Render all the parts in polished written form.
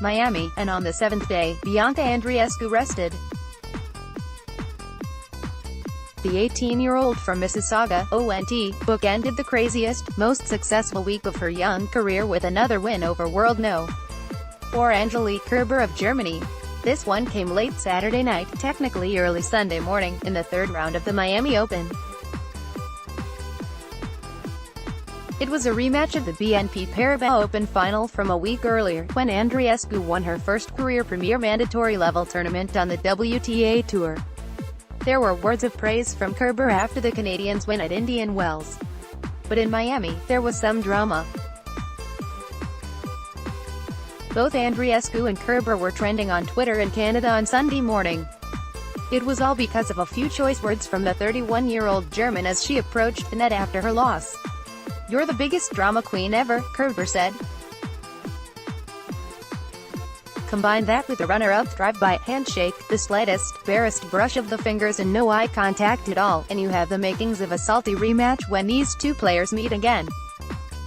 Miami, and on the seventh day, Bianca Andreescu rested. The 18-year-old from Mississauga, ONT, bookended the craziest, most successful week of her young career with another win over world No. 4 Angelique Kerber of Germany. This one came late Saturday night, technically early Sunday morning, in the third round of the Miami Open. It was a rematch of the BNP Paribas Open final from a week earlier, when Andreescu won her first career premier mandatory-level tournament on the WTA Tour. There were words of praise from Kerber after the Canadians' win at Indian Wells. But in Miami, there was some drama. Both Andreescu and Kerber were trending on Twitter in Canada on Sunday morning. It was all because of a few choice words from the 31-year-old German as she approached the net after her loss. "You're the biggest drama queen ever," Kerber said. Combine that with a runner-up drive-by, handshake, the slightest, barest brush of the fingers and no eye contact at all, and you have the makings of a salty rematch when these two players meet again.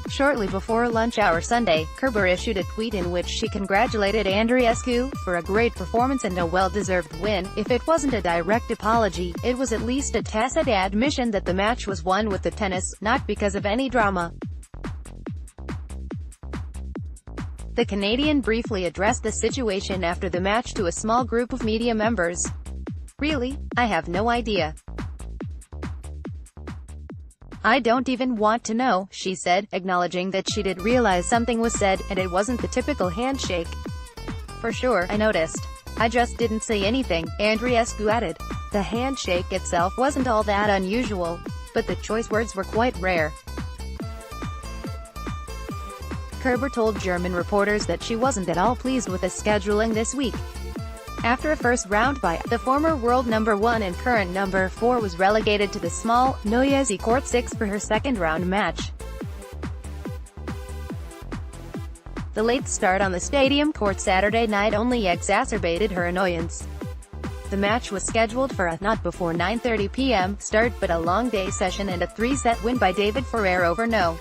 Shortly before lunch hour Sunday, Kerber issued a tweet in which she congratulated Andreescu for a great performance and a well-deserved win. If it wasn't a direct apology, it was at least a tacit admission that the match was won with the tennis, not because of any drama. The Canadian briefly addressed the situation after the match to a small group of media members. "Really? I have no idea. I don't even want to know," she said, acknowledging that she did realize something was said, and it wasn't the typical handshake. "For sure, I noticed. I just didn't say anything," Andreescu added. The handshake itself wasn't all that unusual, but the choice words were quite rare. Kerber told German reporters that she wasn't at all pleased with the scheduling this week. After a first round bye, the former world number 1 and current number 4 was relegated to the small, noisy Court 6 for her second-round match. The late start on the stadium court Saturday night only exacerbated her annoyance. The match was scheduled for a not before 9:30 p.m. start, but a long day session and a 3-set win by David Ferrer over No.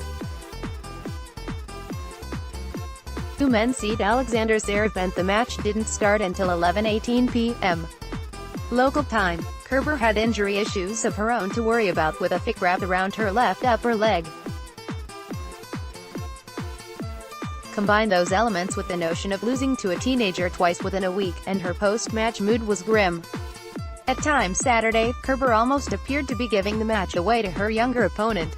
2 men's seed Alexander Zverev meant the match didn't start until 11:18 p.m. local time. Kerber had injury issues of her own to worry about, with a thick wrap around her left upper leg. Combine those elements with the notion of losing to a teenager twice within a week, and her post-match mood was grim. At times Saturday, Kerber almost appeared to be giving the match away to her younger opponent.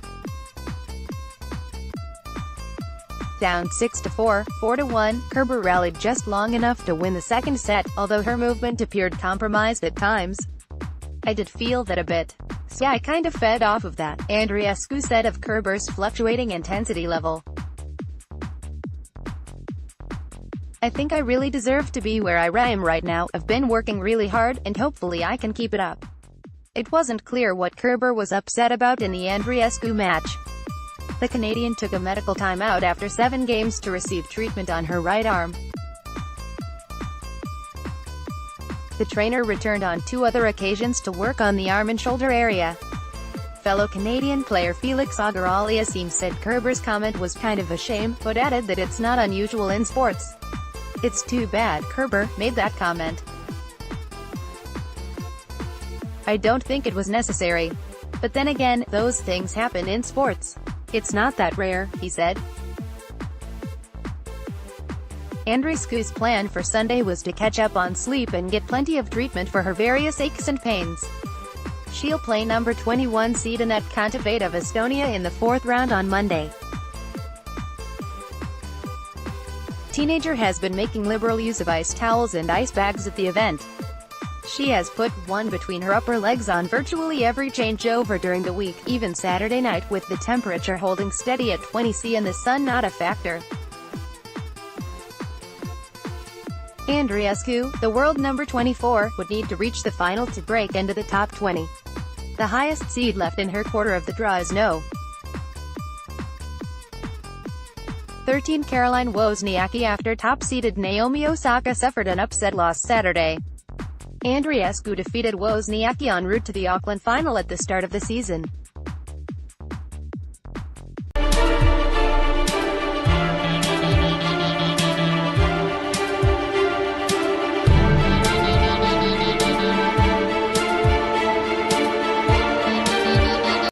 Down 6-4, 4-1, Kerber rallied just long enough to win the second set, although her movement appeared compromised at times. "I did feel that a bit. So I kind of fed off of that," Andreescu said of Kerber's fluctuating intensity level. "I think I really deserve to be where I am right now. I've been working really hard, and hopefully I can keep it up." It wasn't clear what Kerber was upset about in the Andreescu match. The Canadian took a medical timeout after 7 games to receive treatment on her right arm. The trainer returned on 2 other occasions to work on the arm and shoulder area. Fellow Canadian player Felix Auger-Aliassime said Kerber's comment was kind of a shame, but added that it's not unusual in sports. "It's too bad Kerber made that comment. I don't think it was necessary. But then again, those things happen in sports. It's not that rare," he said. Andreescu's plan for Sunday was to catch up on sleep and get plenty of treatment for her various aches and pains. She'll play number 21 seed Anett Kontaveit of Estonia in the 4th round on Monday. Teenager has been making liberal use of ice towels and ice bags at the event. She has put one between her upper legs on virtually every changeover during the week, even Saturday night, with the temperature holding steady at 20 degrees and the sun not a factor. Andreescu, the world number 24, would need to reach the final to break into the top 20. The highest seed left in her quarter of the draw is No. 13 Caroline Wozniacki after top-seeded Naomi Osaka suffered an upset loss Saturday. Andreescu defeated Wozniacki en route to the Auckland final at the start of the season.